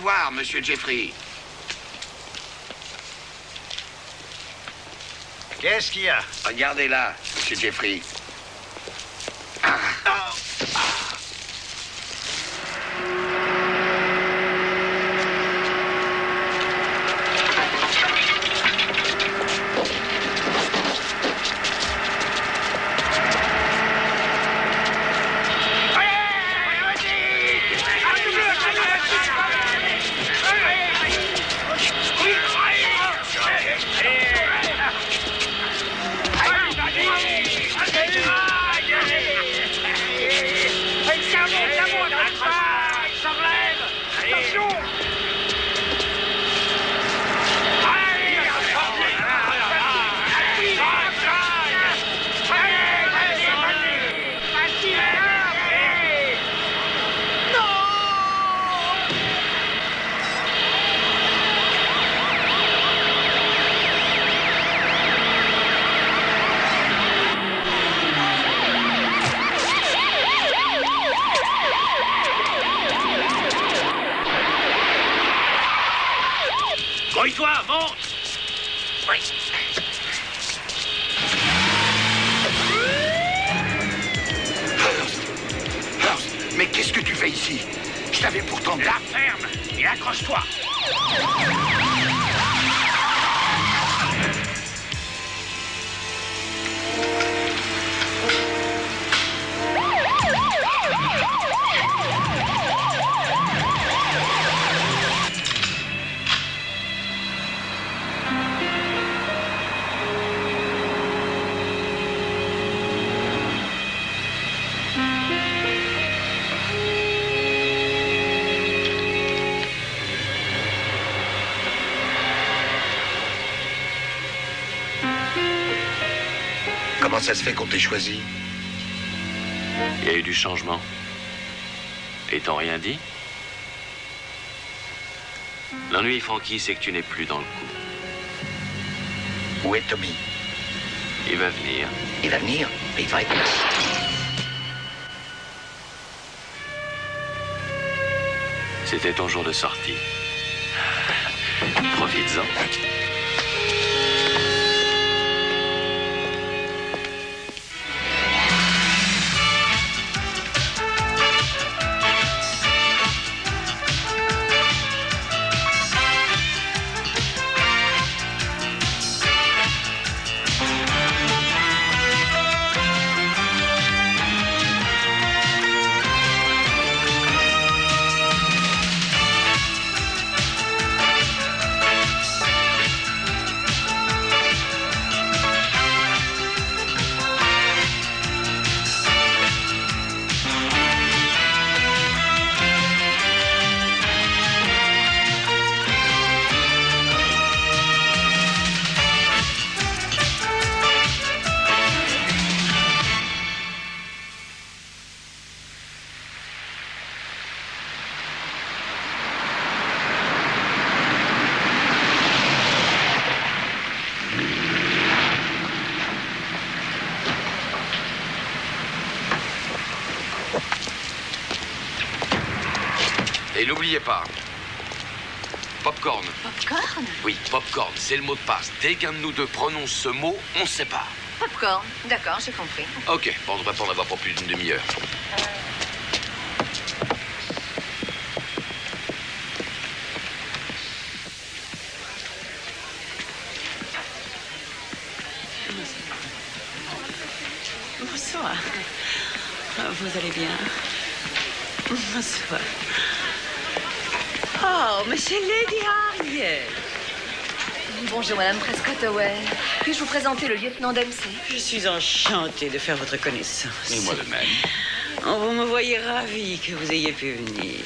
voir, monsieur Jeffrey. Qu'est-ce qu'il y a? Regardez là, monsieur Jeffrey. Ah. Toi, monte! Oui. Hurst, mais qu'est-ce que tu fais ici? Je t'avais pourtant... La ferme et accroche-toi! Comment ça se fait qu'on t'ait choisi? Il y a eu du changement. Et t'ont rien dit? L'ennui, Frankie, c'est que tu n'es plus dans le coup. Où est Tommy? Il va venir. Il va venir, mais il va être là. C'était ton jour de sortie. Profites-en. Et n'oubliez pas, popcorn. Popcorn? Oui, popcorn, c'est le mot de passe. Dès qu'un de nous deux prononce ce mot, on se sépare. Popcorn, d'accord, j'ai compris. Ok, bon, on ne devrait pas en avoir pour plus d'une demi-heure. Bonsoir. Vous allez bien? Bonsoir. Oh, mais c'est Lady Harriet. Bonjour, Madame Prescott-Howell. Puis-je vous présenter le lieutenant Dempsey? Je suis enchantée de faire votre connaissance. Et moi de même. Oh, vous me voyez ravie que vous ayez pu venir.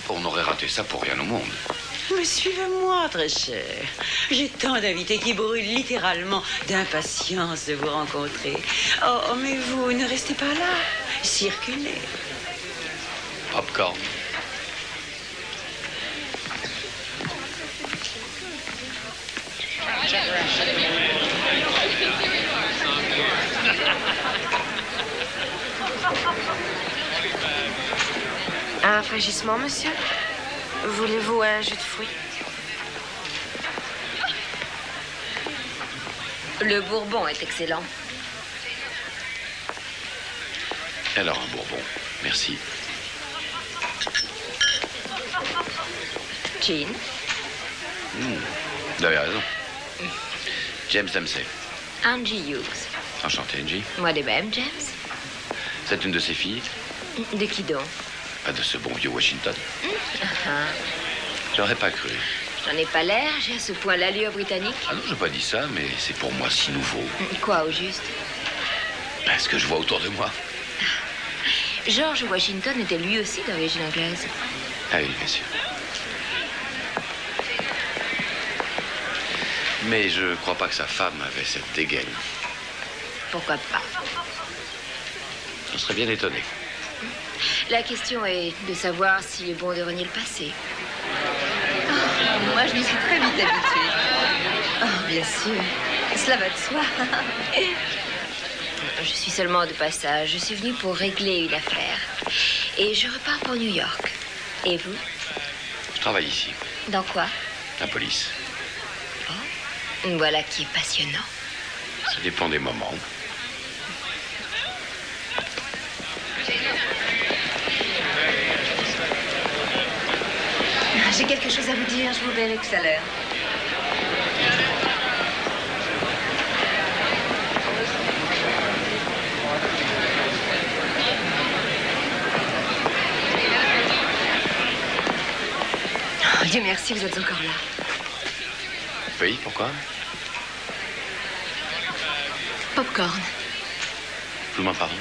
On aurait raté ça pour rien au monde. Mais suivez-moi, très cher. J'ai tant d'invités qui brûlent littéralement d'impatience de vous rencontrer. Oh, mais vous ne restez pas là. Circulez. Popcorn. Un rafraîchissement, monsieur? Voulez-vous un jus de fruits? Le bourbon est excellent. Alors, un bourbon. Merci. Jean? Vous avez raison. James Dempsey. Angie Hughes. Enchanté, Angie. Moi de même, James. C'est une de ses filles? De qui donc? Pas de ce bon vieux Washington. J'aurais pas cru. J'en ai pas l'air, j'ai à ce point l'allure britannique. Ah non, j'ai pas dit ça, mais c'est pour moi si nouveau. Quoi, au juste? Ce que je vois autour de moi. George Washington était lui aussi d'origine anglaise. Ah oui, bien sûr. Mais je crois pas que sa femme avait cette dégaine. Pourquoi pas? On serait bien étonné. La question est de savoir s'il est bon de renier le passé. Oh, moi, je m'y suis très vite habituée. Oh, bien sûr. Cela va de soi. Je suis seulement de passage. Je suis venue pour régler une affaire. Et je repars pour New York. Et vous? Je travaille ici. Dans quoi? La police. Oh, voilà qui est passionnant. Ça dépend des moments. J'ai quelque chose à vous dire. Je vous verrai tout à l'heure. Oh, Dieu merci, vous êtes encore là. Oui, pourquoi? Popcorn. Vous m'en parlez?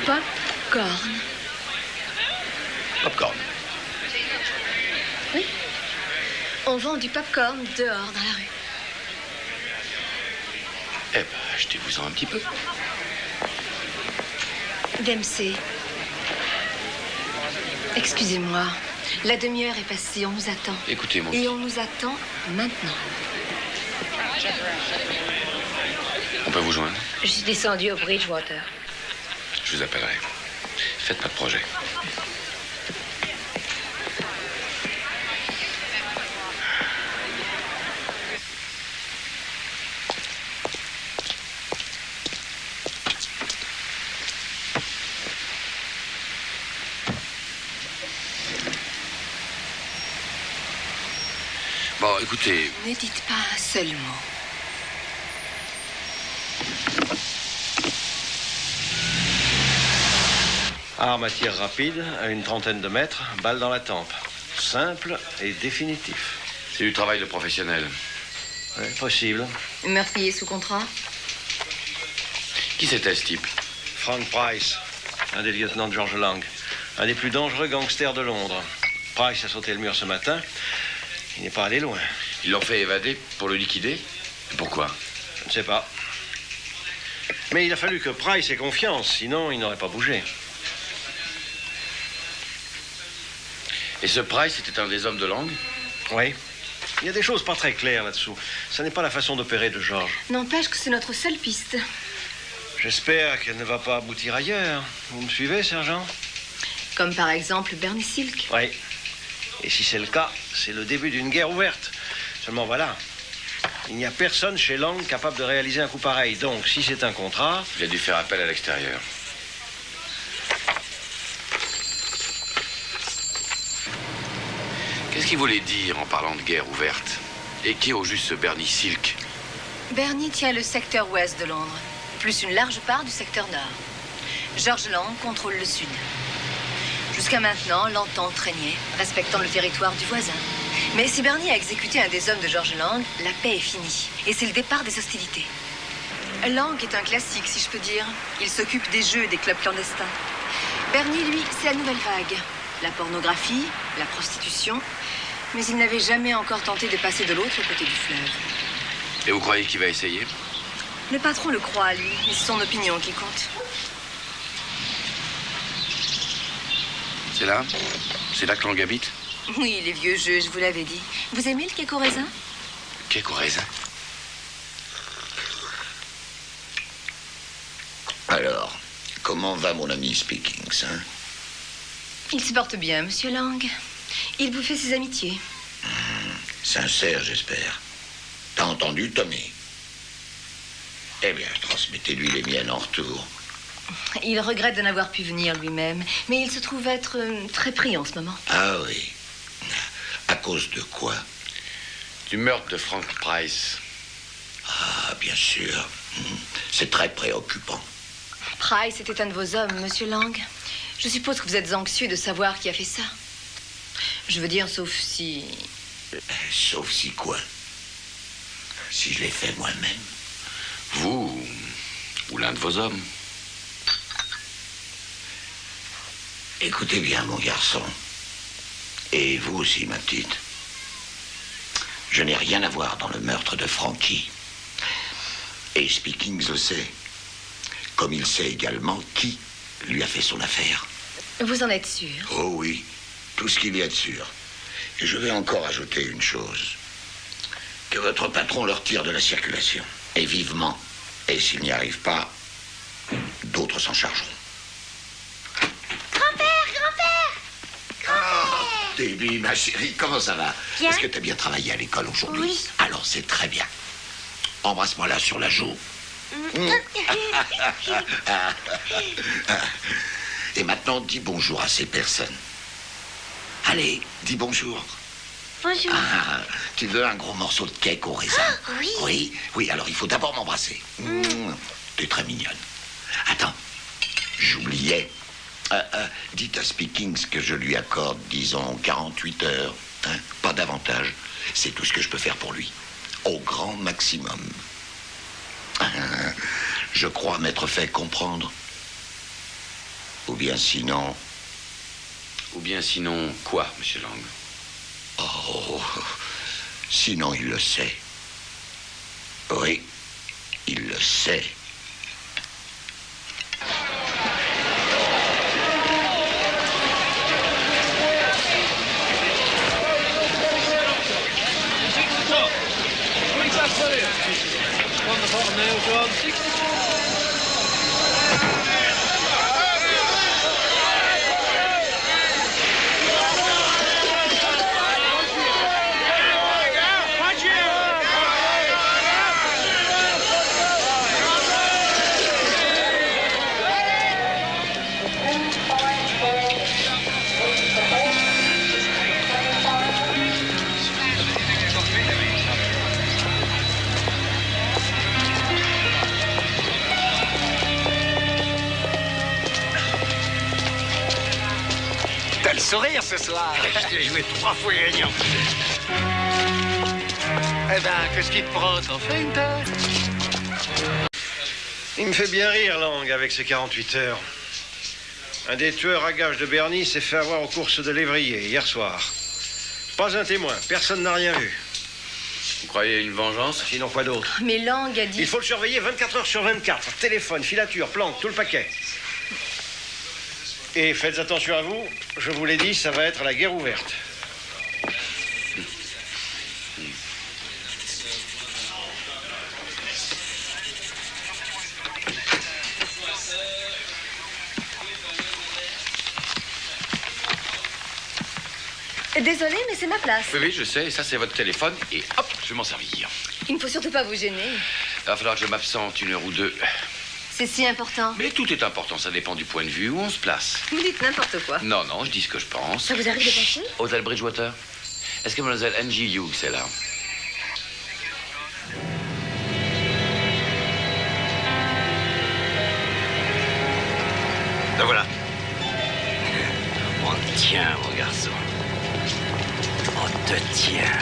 Popcorn. Popcorn. Oui. On vend du popcorn dehors, dans la rue. Eh ben, achetez-vous-en un petit peu. Dempsey. Excusez-moi. La demi-heure est passée, on nous attend. Écoutez, mon Et petit. on nous attend maintenant. On peut vous joindre? Je suis descendue au Bridgewater. Je vous appellerai. Faites pas de projet. Bon, écoutez, Ne dites pas un seul mot. Arme à tir rapide, à une trentaine de mètres, balle dans la tempe. Simple et définitif. c'est du travail de professionnel. Ouais, possible. Meurtrier sous contrat? Qui c'était, ce type? Frank Price, un des lieutenants de George Lang. Un des plus dangereux gangsters de Londres. Price a sauté le mur ce matin. Il n'est pas allé loin. Ils l'ont fait évader pour le liquider? Pourquoi? Je ne sais pas. Mais il a fallu que Price ait confiance, sinon il n'aurait pas bougé. Et ce Price était un des hommes de Lang? Oui. Il y a des choses pas très claires là-dessous. Ça n'est pas la façon d'opérer de George. N'empêche que c'est notre seule piste. J'espère qu'elle ne va pas aboutir ailleurs. Vous me suivez, sergent? Comme par exemple Bernie Silk. Oui. Et si c'est le cas, c'est le début d'une guerre ouverte. Seulement voilà, il n'y a personne chez Lang capable de réaliser un coup pareil. Donc, si c'est un contrat... Il a dû faire appel à l'extérieur. Qu'est-ce qu'il voulait dire en parlant de guerre ouverte? Et qui est au juste ce Bernie Silk? Bernie tient le secteur ouest de Londres, plus une large part du secteur nord. George Lang contrôle le sud. Jusqu'à maintenant, l'entente régnait, respectant le territoire du voisin. Mais si Bernie a exécuté un des hommes de George Lang, la paix est finie. Et c'est le départ des hostilités. Lang est un classique, si je peux dire. Il s'occupe des jeux et des clubs clandestins. Bernie, lui, c'est la nouvelle vague. La pornographie, la prostitution. Mais il n'avait jamais encore tenté de passer de l'autre côté du fleuve. Et vous croyez qu'il va essayer? Le patron le croit, lui. Et c'est son opinion qui compte. C'est là? C'est là que Lang habite? Oui, les vieux jeux, je vous l'avais dit. Vous aimez le cake au raisin? Cake au raisin? Alors, comment va mon ami Speakings, hein? Il se porte bien, monsieur Lang. Il vous fait ses amitiés. Sincère, j'espère. T'as entendu, Tommy? Eh bien, transmettez-lui les miennes en retour. Il regrette de n'avoir pu venir lui-même, mais il se trouve être très pris en ce moment. Ah oui. À cause de quoi? Du meurtre de Frank Price. Ah, bien sûr. C'est très préoccupant. Price était un de vos hommes, monsieur Lang. Je suppose que vous êtes anxieux de savoir qui a fait ça. Je veux dire, sauf si... Sauf si quoi? Si je l'ai fait moi-même. Vous ou l'un de vos hommes. Écoutez bien, mon garçon. Et vous aussi, ma petite. Je n'ai rien à voir dans le meurtre de Frankie. Et Speakings le sait. Comme il sait également qui lui a fait son affaire. Vous en êtes sûr? Oh oui, tout ce qu'il y a de sûr. Et je vais encore ajouter une chose. Que votre patron leur tire de la circulation. Et vivement. Et s'il n'y arrive pas, d'autres s'en chargeront. Déby, ma chérie, comment ça va? Bien. Est-ce que tu as bien travaillé à l'école aujourd'hui? Oui. Alors, c'est très bien. Embrasse-moi là sur la joue. Et maintenant, dis bonjour à ces personnes. Allez, dis bonjour. Bonjour. Ah, tu veux un gros morceau de cake au raisin? Oui. Oui, oui, alors il faut d'abord m'embrasser. T'es très mignonne. Attends, j'oubliais. Dites à Speakings que je lui accorde, disons, 48 heures. Hein, pas davantage. C'est tout ce que je peux faire pour lui. Au grand maximum. Je crois m'être fait comprendre. Ou bien sinon... Ou bien sinon, quoi, monsieur Lang? Oh, sinon il le sait. Oui, il le sait. T'as le sourire ce soir. Je t'ai joué 3 fois gagnant. Eh ben, qu'est-ce qui te prend? T'en fais une taille? Il me fait bien rire, Lang, avec ses 48 heures. Un des tueurs à gages de Bernie s'est fait avoir aux courses de lévrier hier soir. Pas un témoin, personne n'a rien vu. Vous croyez à une vengeance? Sinon, quoi d'autre? Mais Lang a dit... Il faut le surveiller 24 heures sur 24. Téléphone, filature, planque, tout le paquet. Et faites attention à vous, je vous l'ai dit, ça va être la guerre ouverte. Désolée, mais c'est ma place. Oui, oui, je sais. Ça, c'est votre téléphone. Et hop, je vais m'en servir. Il ne faut surtout pas vous gêner. Il va falloir que je m'absente 1 heure ou 2. C'est si important. Mais tout est important. Ça dépend du point de vue où on se place. Vous dites n'importe quoi. Non, non, je dis ce que je pense. Ça vous arrive de penser? Hôtel Bridgewater. Est-ce que mademoiselle Angie Hughes est là? Ben voilà. On te tient, mon garçon. On te tient.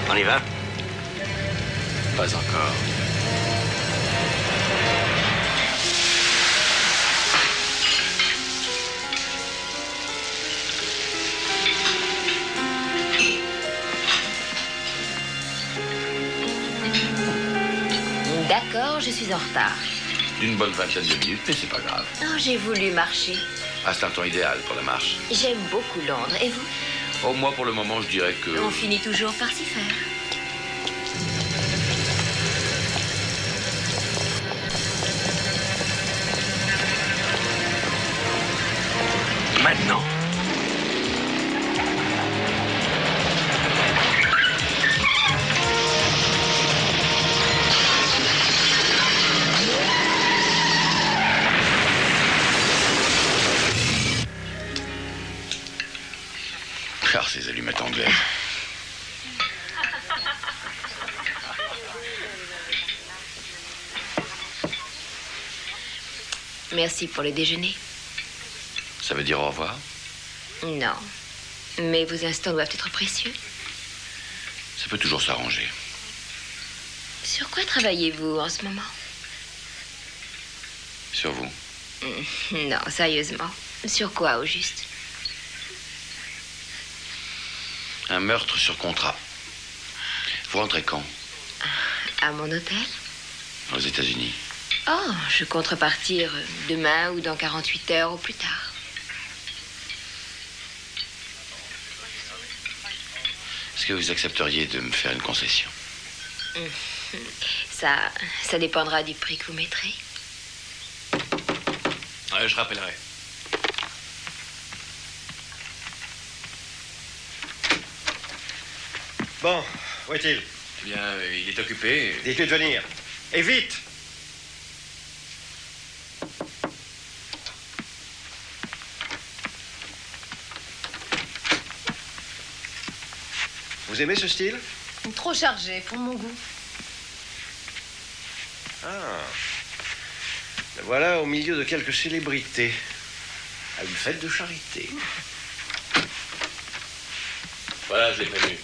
On y va? Pas encore. D'accord, je suis en retard. D'une bonne vingtaine de minutes, mais c'est pas grave. Oh, j'ai voulu marcher. Ah, c'est un temps idéal pour la marche. J'aime beaucoup Londres. Et vous? Oh, moi, pour le moment, je dirais que... On finit toujours par s'y faire. Maintenant. Car ces allumettes anglaises. Merci pour le déjeuner. Ça veut dire au revoir? Non. Mais vos instants doivent être précieux. Ça peut toujours s'arranger. Sur quoi travaillez-vous en ce moment? Sur vous? Non, sérieusement. Sur quoi, au juste? Un meurtre sur contrat. Vous rentrez quand? À mon hôtel? Aux États-Unis. Oh, je compte repartir demain ou dans 48 heures au plus tard. Est-ce que vous accepteriez de me faire une concession? Ça dépendra du prix que vous mettrez. Je rappellerai. Bon, où est-il? Eh bien, il est occupé. Dites-lui de venir. Et vite! Vous aimez ce style? Trop chargé pour mon goût. Ah. Le voilà au milieu de quelques célébrités. À une fête de charité. Voilà, je l'ai prévenu.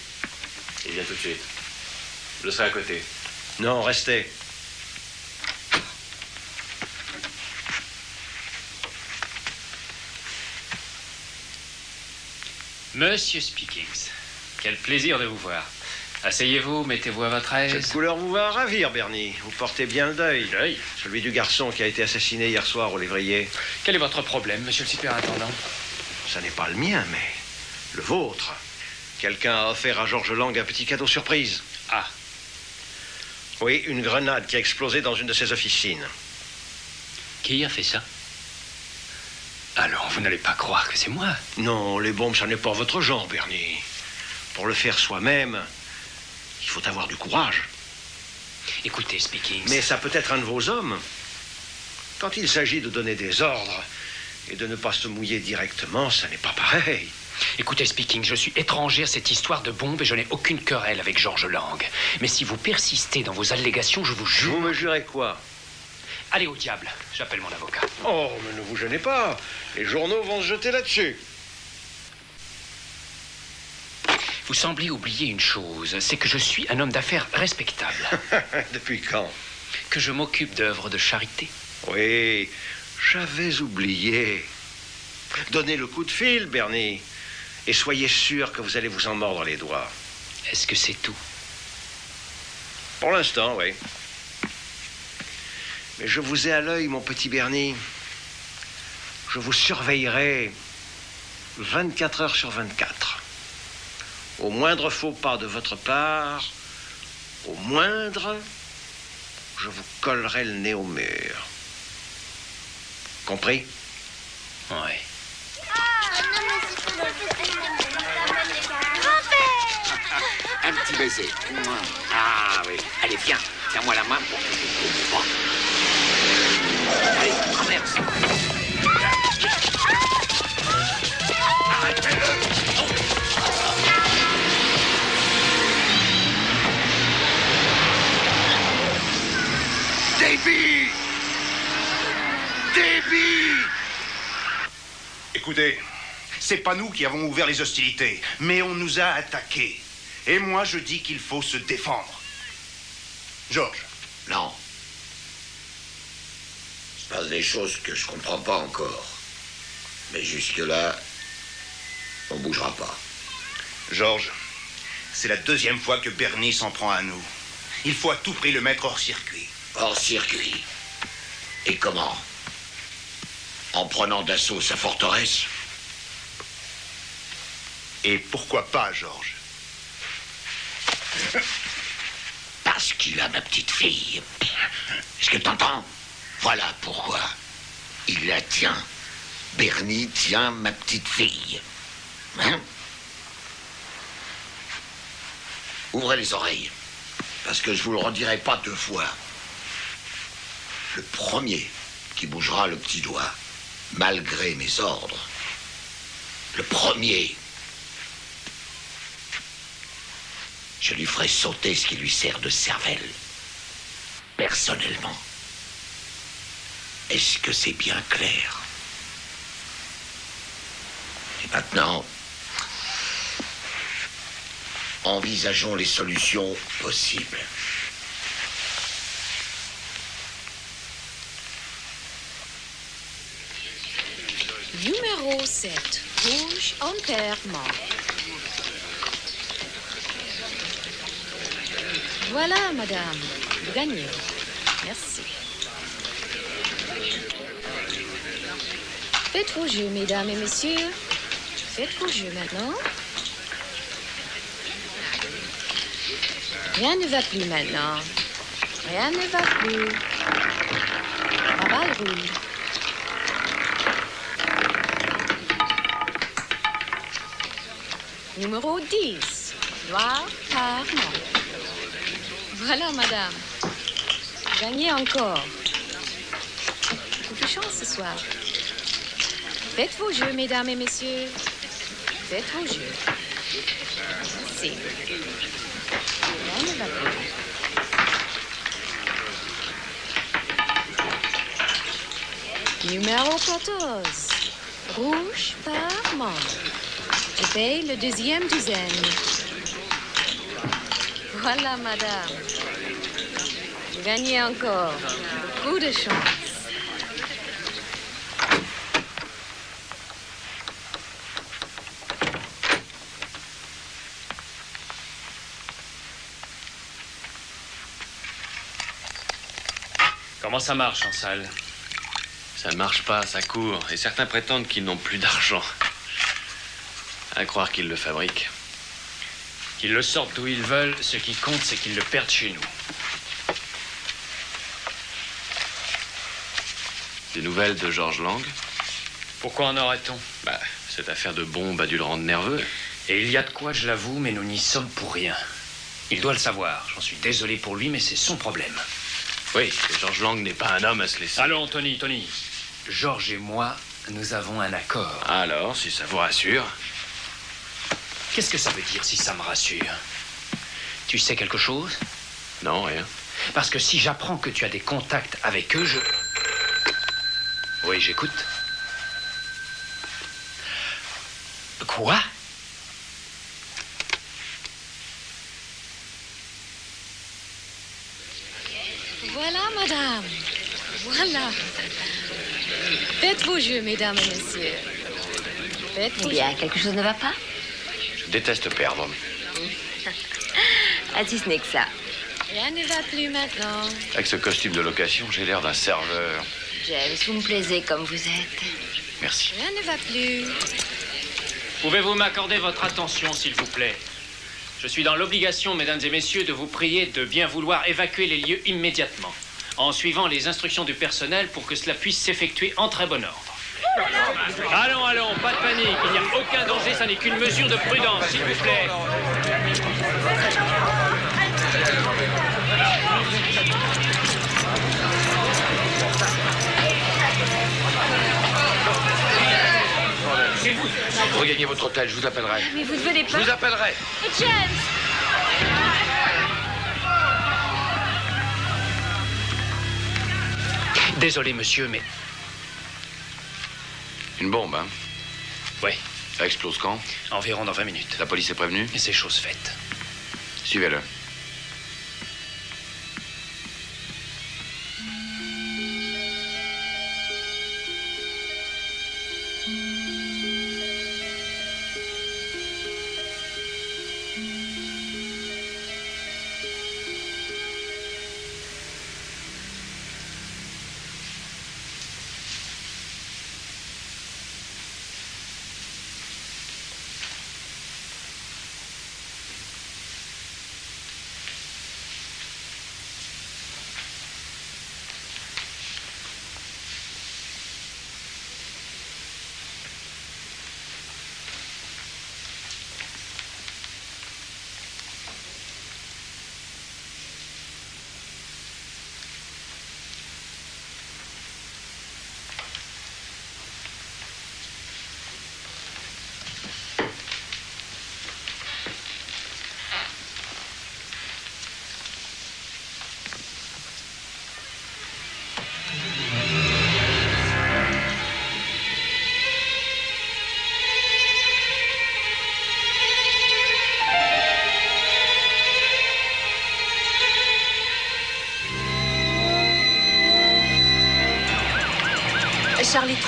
Il vient tout de suite. Je serai à côté. Non, restez. Monsieur Speakings, quel plaisir de vous voir. Asseyez-vous, mettez-vous à votre aise. Cette couleur vous va ravir, Bernie. Vous portez bien le deuil. Deuil? Celui du garçon qui a été assassiné hier soir au lévrier. Quel est votre problème, monsieur le superintendant? Ça n'est pas le mien, mais le vôtre. Quelqu'un a offert à Georges Lang un petit cadeau surprise. Ah. Oui, une grenade qui a explosé dans une de ses officines. Qui a fait ça? Alors, vous n'allez pas croire que c'est moi? Non, les bombes, ça n'est pas votre genre, Bernie. Pour le faire soi-même, il faut avoir du courage. Écoutez, Speakings. Mais ça peut être un de vos hommes. Quand il s'agit de donner des ordres et de ne pas se mouiller directement, ça n'est pas pareil. Écoutez, Speaking, je suis étranger à cette histoire de bombe et je n'ai aucune querelle avec Georges Lang. Mais si vous persistez dans vos allégations, je vous jure... Vous me jurez quoi? Allez au diable, j'appelle mon avocat. Oh, mais ne vous gênez pas. Les journaux vont se jeter là-dessus. Vous semblez oublier une chose, c'est que je suis un homme d'affaires respectable. Depuis quand? Que je m'occupe d'œuvres de charité. Oui, j'avais oublié. Donnez le coup de fil, Bernie. Et soyez sûr que vous allez vous en mordre les doigts. Est-ce que c'est tout? Pour l'instant, oui. Mais je vous ai à l'œil, mon petit Bernie. Je vous surveillerai 24 heures sur 24. Au moindre faux pas de votre part, au moindre, je vous collerai le nez au mur. Compris? Oui. Un petit baiser. Ah oui. Allez, viens. Tiens-moi la main pour que je te trouve. Allez, traverse. Arrêtez-le. Davy! Davy! Écoutez, c'est pas nous qui avons ouvert les hostilités, mais on nous a attaqués. Et moi, je dis qu'il faut se défendre. Georges. Non. Il se passe des choses que je comprends pas encore. Mais jusque-là, on bougera pas. Georges, c'est la deuxième fois que Bernie s'en prend à nous. Il faut à tout prix le mettre hors circuit. Hors circuit. Et comment? En prenant d'assaut sa forteresse? Et pourquoi pas, Georges? Parce qu'il a ma petite fille. Est-ce que t'entends? Voilà pourquoi il la tient Bernie tient ma petite fille. Hein? Ouvrez les oreilles, parce que je vous le redirai pas 2 fois. Le premier qui bougera le petit doigt, malgré mes ordres, le premier, je lui ferai sauter ce qui lui sert de cervelle, personnellement. Est-ce que c'est bien clair? Et maintenant, envisageons les solutions possibles. Numéro 7, rouge, enterrement. Voilà, madame. Vous gagnez. Merci. Faites vos jeux, mesdames et messieurs. Faites vos jeux maintenant. Rien ne va plus maintenant. Rien ne va plus. La balle roule. Numéro 10. Noir par non. Voilà, madame. Gagnez encore. Beaucoup de chance ce soir. Faites vos jeux, mesdames et messieurs. Faites vos jeux. Merci. Rien ne va plus. Numéro 14. Rouge par membre. Je paye le 2e douzaine. Voilà, madame. Vous gagnez encore. Beaucoup de chance. Comment ça marche en salle? Ça ne marche pas, ça court. Et certains prétendent qu'ils n'ont plus d'argent. À croire qu'ils le fabriquent. Qu'ils le sortent d'où ils veulent, ce qui compte, c'est qu'ils le perdent chez nous. Des nouvelles de George Lang? Pourquoi en aurait-on? Cette affaire de bombe a dû le rendre nerveux. Et il y a de quoi, je l'avoue, mais nous n'y sommes pour rien. Il doit le savoir. J'en suis désolé pour lui, mais c'est son problème. Oui, et George Lang n'est pas un homme à se laisser. Allons, Tony. George et moi, nous avons un accord. Alors, si ça vous rassure. Qu'est-ce que ça veut dire si ça me rassure? Tu sais quelque chose? Non, rien. Parce que si j'apprends que tu as des contacts avec eux, je... Oui, j'écoute. Quoi? Voilà, madame. Voilà. Faites vos jeux, mesdames et messieurs. Faites vos Bien, jeux. quelque chose ne va pas? Je déteste perdre. Ah, si ce n'est que ça. Rien ne va plus maintenant. Avec ce costume de location, j'ai l'air d'un serveur. James, vous me plaisez comme vous êtes. Merci. Rien ne va plus. Pouvez-vous m'accorder votre attention, s'il vous plaît? Je suis dans l'obligation, mesdames et messieurs, de vous prier de bien vouloir évacuer les lieux immédiatement, en suivant les instructions du personnel pour que cela puisse s'effectuer en très bon ordre. Allons, pas de panique, il n'y a aucun danger, ça n'est qu'une mesure de prudence, s'il vous plaît. Regagnez votre hôtel, je vous appellerai. Mais vous ne venez pas. Je vous appellerai. James! Désolé, monsieur, mais... Une bombe, hein? Oui. Ça explose quand? Environ dans 20 minutes. La police est prévenue? Et c'est chose faite. Suivez-le.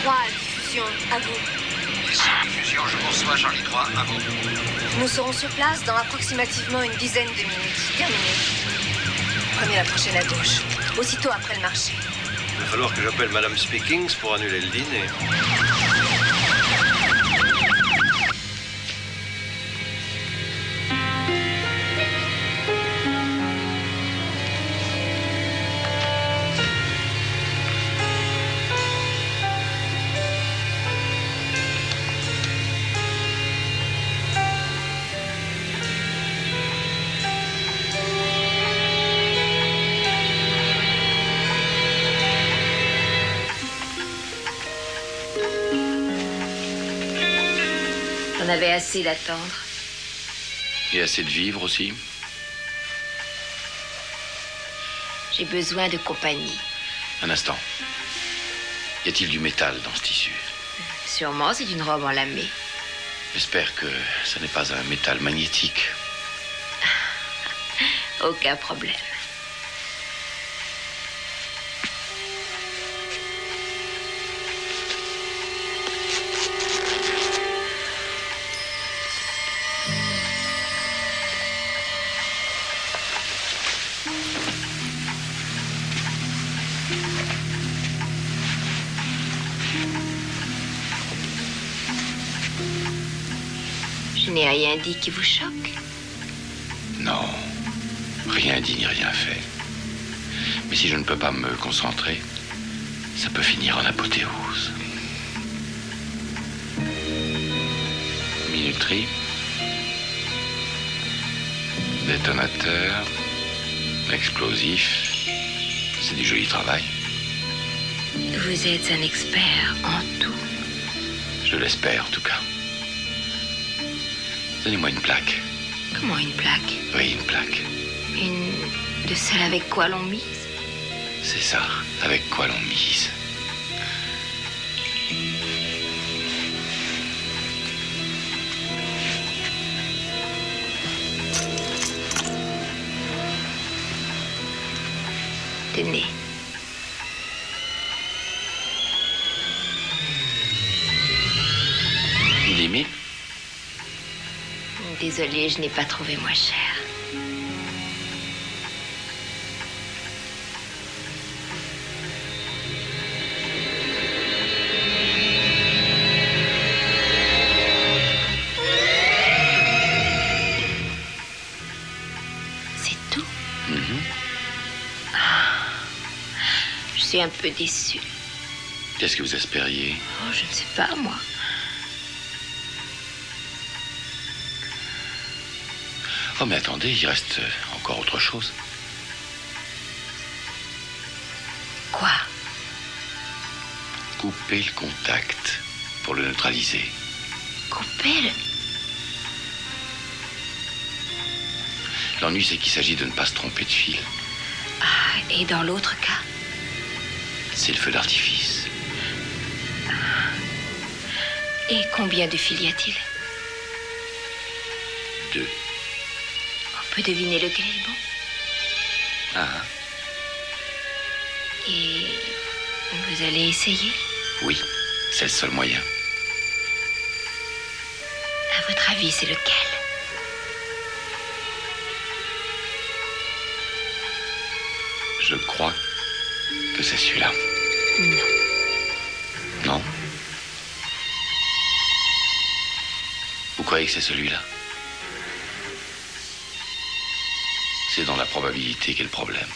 3 à diffusion. À vous. Ici, diffusion, je vous reçois, Charlie 3, à vous. Nous serons sur place dans approximativement une dizaine de minutes. Terminé. Prenez la prochaine à gauche. Aussitôt après le marché. Il va falloir que j'appelle Madame Speakings pour annuler le dîner. J'en avais assez d'attendre. Et assez de vivre aussi. J'ai besoin de compagnie. Un instant. Y a-t-il du métal dans ce tissu? Sûrement, c'est une robe en lamé. J'espère que ce n'est pas un métal magnétique. Aucun problème. Je n'ai rien dit qui vous choque. Non, rien dit ni rien fait. Mais si je ne peux pas me concentrer, ça peut finir en apothéose. Minuterie. Détonateur. Explosif. C'est du joli travail. Vous êtes un expert en tout. Je l'espère en tout cas. Donnez-moi une plaque. Comment une plaque? Oui, une plaque. Une de celle avec quoi l'on mise? C'est ça, avec quoi l'on mise. Tenez. Limite. Désolée, je n'ai pas trouvé moins cher. C'est tout? Je suis un peu déçue. Qu'est-ce que vous espériez? Oh, je ne sais pas, moi. Oh, mais attendez, il reste encore autre chose. Quoi? Couper le contact pour le neutraliser. Couper le... L'ennui, c'est qu'il s'agit de ne pas se tromper de fil. Ah, et dans l'autre cas? C'est le feu d'artifice. Et combien de fils y a-t-il? 2. On peut deviner lequel est le bon. Ah. Et vous allez essayer? Oui, c'est le seul moyen. À votre avis, c'est lequel? Je crois que c'est celui-là. Non. Non? Vous croyez que c'est celui-là? C'est dans la probabilité qu'est le problème.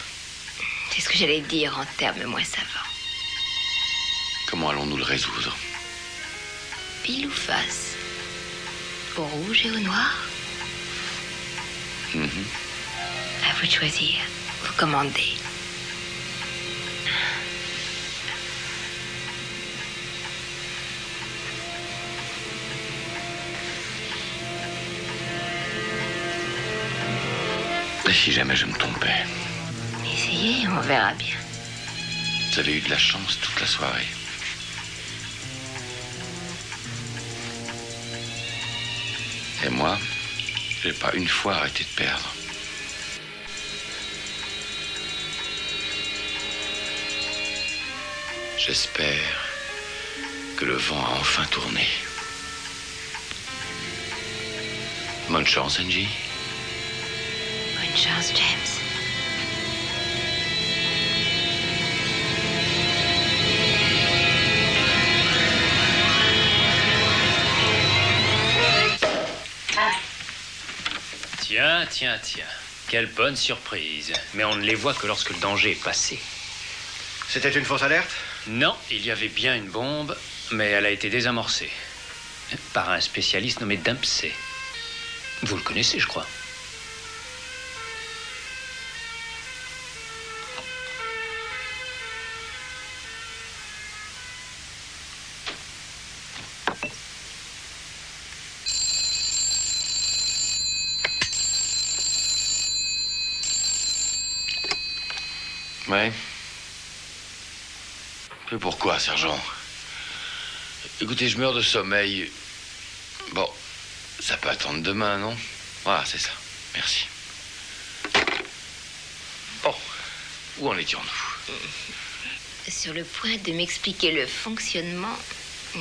C'est ce que j'allais dire en termes moins savants. Comment allons-nous le résoudre? Pile ou face? Au rouge et au noir? À vous de choisir. Vous commandez. Et si jamais je me trompais? Essayez, on verra bien. Vous avez eu de la chance toute la soirée. Et moi, j'ai pas une fois arrêté de perdre. J'espère que le vent a enfin tourné. Bonne chance, Angie. Bonne chance, James. Tiens, tiens, tiens. Quelle bonne surprise. Mais on ne les voit que lorsque le danger est passé. C'était une fausse alerte? Non, il y avait bien une bombe, mais elle a été désamorcée. Par un spécialiste nommé Dempsey. Vous le connaissez, je crois. Ouais. Mais pourquoi, sergent? Écoutez, je meurs de sommeil. Bon, ça peut attendre demain, non? Voilà, c'est ça. Merci. Bon, où en étions-nous? Sur le point de m'expliquer le fonctionnement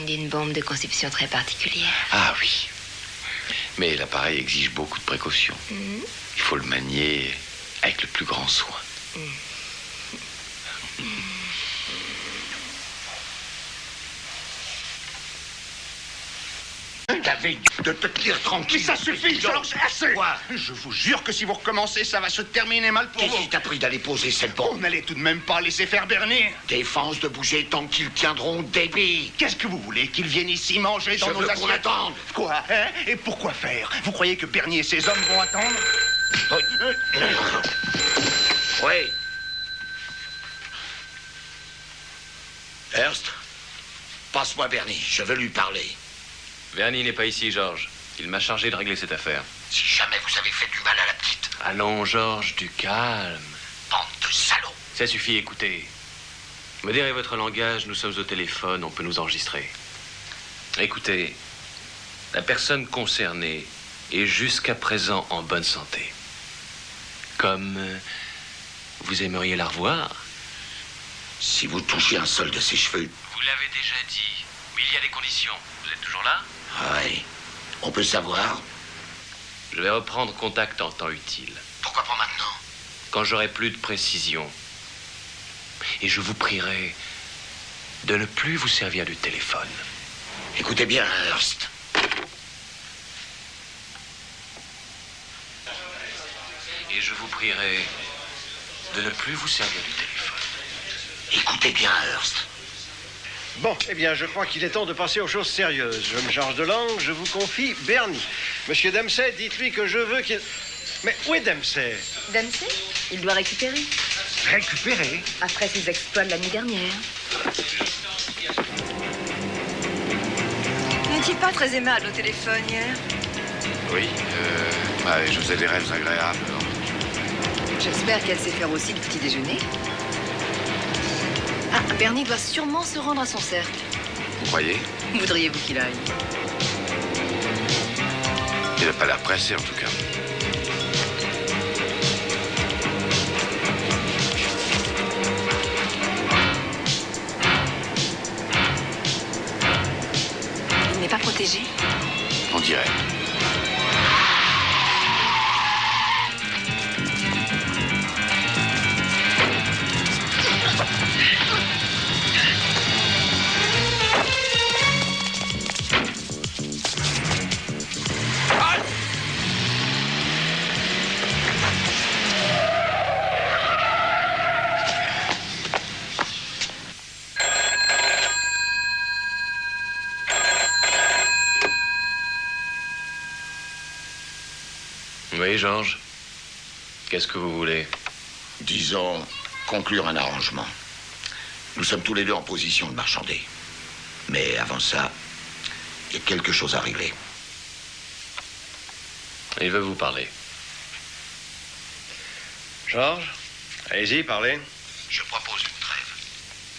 d'une bombe de conception très particulière. Ah oui. Mais l'appareil exige beaucoup de précautions. Il faut le manier avec le plus grand soin. T'avais de te tenir tranquille. Mais ça suffit, George, assez. Quoi? Je vous jure que si vous recommencez, ça va se terminer mal pour vous. Qu'est-ce qui t'a pris d'aller poser cette bombe? On n'allait tout de même pas laisser faire Bernie. Défense de bouger tant qu'ils tiendront débit. Qu'est-ce que vous voulez? Qu'ils viennent ici manger dans nos assiettes? Je veux qu'on attende. Quoi, hein? Et pourquoi faire? Vous croyez que Bernie et ses hommes vont attendre? Oui. Hearst, passe-moi Bernie, je veux lui parler. Bernie n'est pas ici, George. Il m'a chargé de régler cette affaire. Si jamais vous avez fait du mal à la petite. Allons, George, du calme. Bande de salauds. Ça suffit, écoutez. Modérez votre langage, nous sommes au téléphone, on peut nous enregistrer. Écoutez, la personne concernée est jusqu'à présent en bonne santé. Comme vous aimeriez la revoir. Si vous touchez un seul de ses cheveux. Vous l'avez déjà dit, mais il y a des conditions. Vous êtes toujours là? Oui. On peut savoir? Je vais reprendre contact en temps utile. Pourquoi pas maintenant? Quand j'aurai plus de précision. Et je vous prierai de ne plus vous servir du téléphone. Écoutez bien, Hearst. Et je vous prierai de ne plus vous servir du téléphone. Écoutez bien, Hearst. Bon, eh bien, je crois qu'il est temps de passer aux choses sérieuses. Je me charge de langue, je vous confie Bernie. Monsieur Dempsey, dites-lui que je veux qu'il... Mais où est Dempsey? Dempsey? Il doit récupérer. Récupérer? Après ses exploits de l'année dernière. N'étiez pas très aimable au téléphone hier? Oui, je faisais des rêves agréables. J'espère qu'elle sait faire aussi le petit déjeuner. Ah, Bernie doit sûrement se rendre à son cercle. Vous croyez? Voudriez-vous qu'il aille? Il n'a pas l'air pressé, en tout cas. Il n'est pas protégé? On dirait. Oui, Georges. Qu'est-ce que vous voulez? Disons, conclure un arrangement. Nous sommes tous les deux en position de marchander. Mais avant ça, il y a quelque chose à régler. Il veut vous parler. Georges, allez-y, parlez. Je propose une trêve.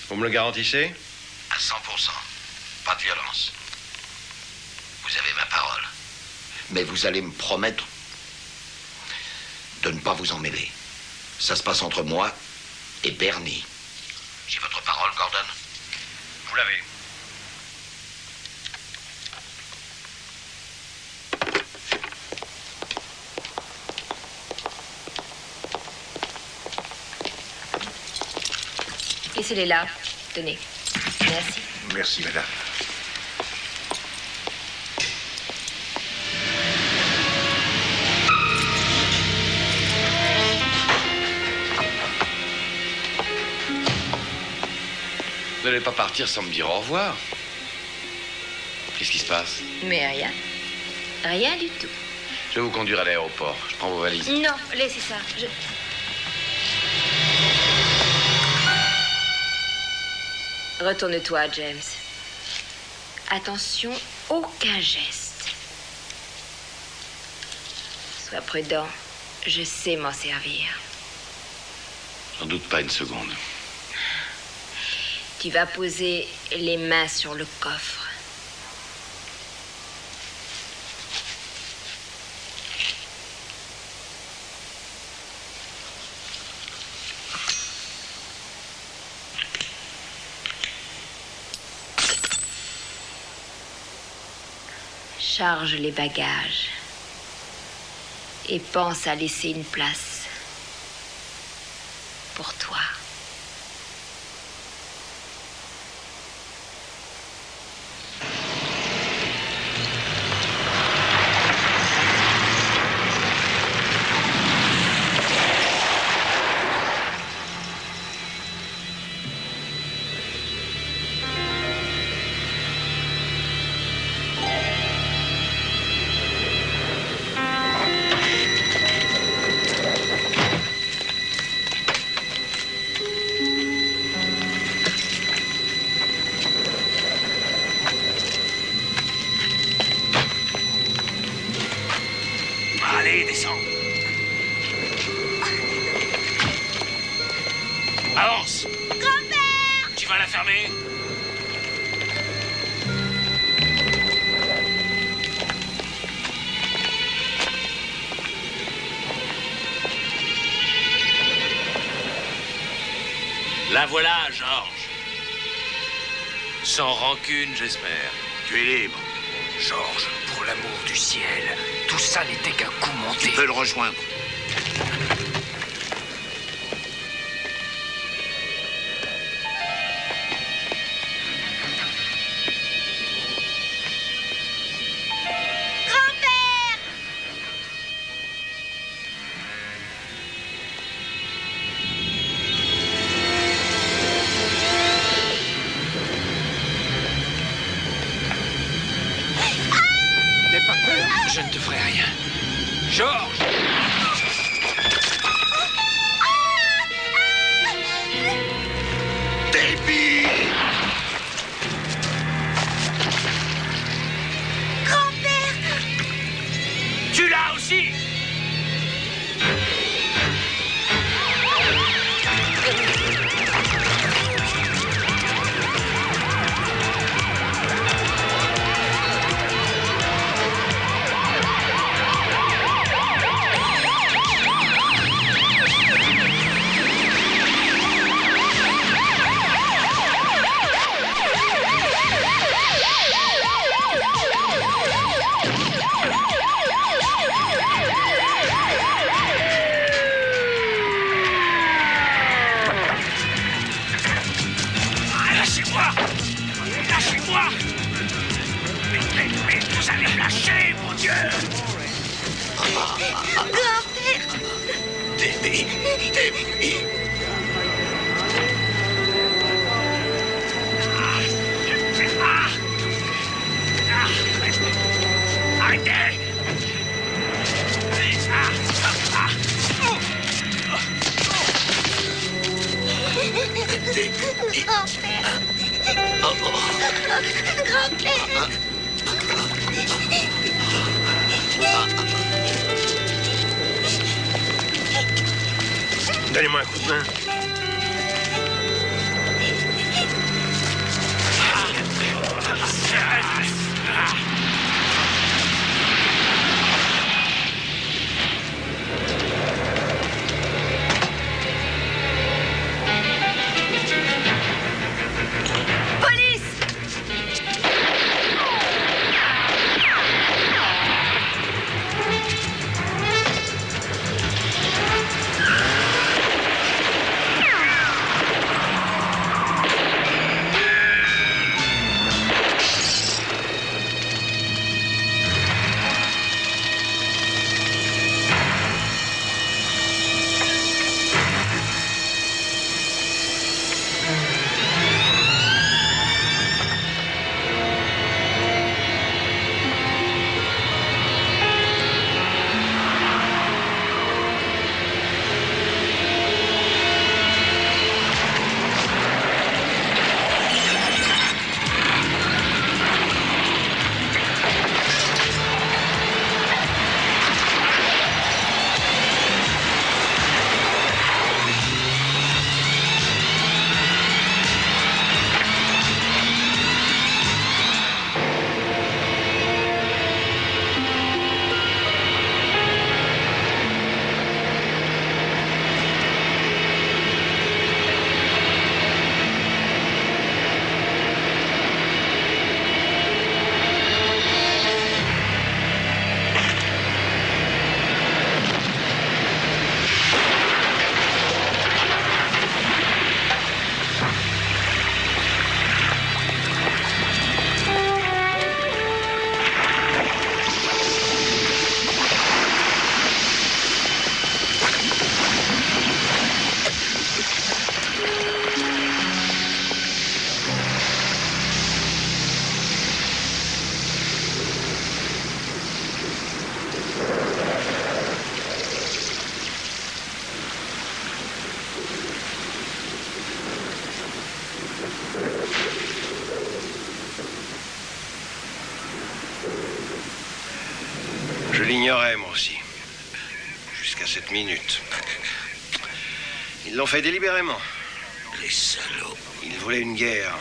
Vous me le garantissez? À 100%. Pas de violence. Vous avez ma parole. Mais vous allez me promettre de ne pas vous en mêler. Ça se passe entre moi et Bernie. J'ai votre parole, Gordon? Vous l'avez. Laissez-les là. Tenez. Merci. Merci, madame. Vous n'allez pas partir sans me dire au revoir. Qu'est-ce qui se passe? Mais rien. Rien du tout. Je vais vous conduire à l'aéroport. Je prends vos valises. Non, laissez ça. Retourne-toi, James. Attention, aucun geste. Sois prudent. Je sais m'en servir. J'en doute pas une seconde. Tu vas poser les mains sur le coffre. Charge les bagages et pense à laisser une place pour toi. Allez, descends. Avance. Grand-père! Tu vas la fermer? La voilà, Georges. Sans rancune, j'espère. Tu es libre. Georges, pour l'amour du ciel, tout ça n'était qu'un coup monté. Tu peux le rejoindre. Grand-père! N'aie pas peur, je ne te ferai rien. Georges! Débile! Grand-père! Tu l'as aussi? Lâchez-moi! Lâchez-moi! Mais vous allez me lâcher, mon Dieu! Grand-père! Débile! Débile! Arrêtez! Grand-père! Grand-père! Donnez-moi un coup de main. Je l'ignorais, moi aussi. Jusqu'à cette minute. Ils l'ont fait délibérément. Les salauds. Ils voulaient une guerre.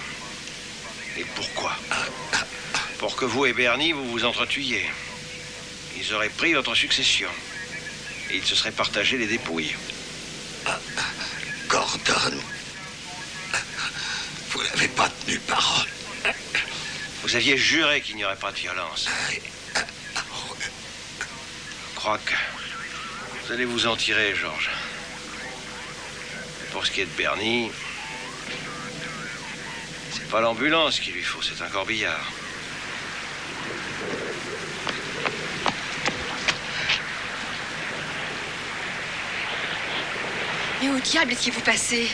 Et pourquoi? Pour que vous et Bernie, vous vous entretuiez. Ils auraient pris votre succession. Et ils se seraient partagés les dépouilles. Gordon, vous n'avez pas tenu parole. Vous aviez juré qu'il n'y aurait pas de violence. Je crois que vous allez vous en tirer, George. Pour ce qui est de Bernie, c'est pas l'ambulance qu'il lui faut, c'est un corbillard. Mais où diable est-ce que vous passez?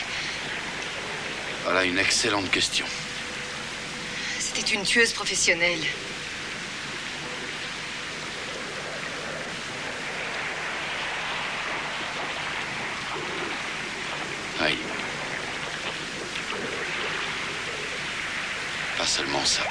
Voilà une excellente question. C'était une tueuse professionnelle. Aïe. Pas seulement ça.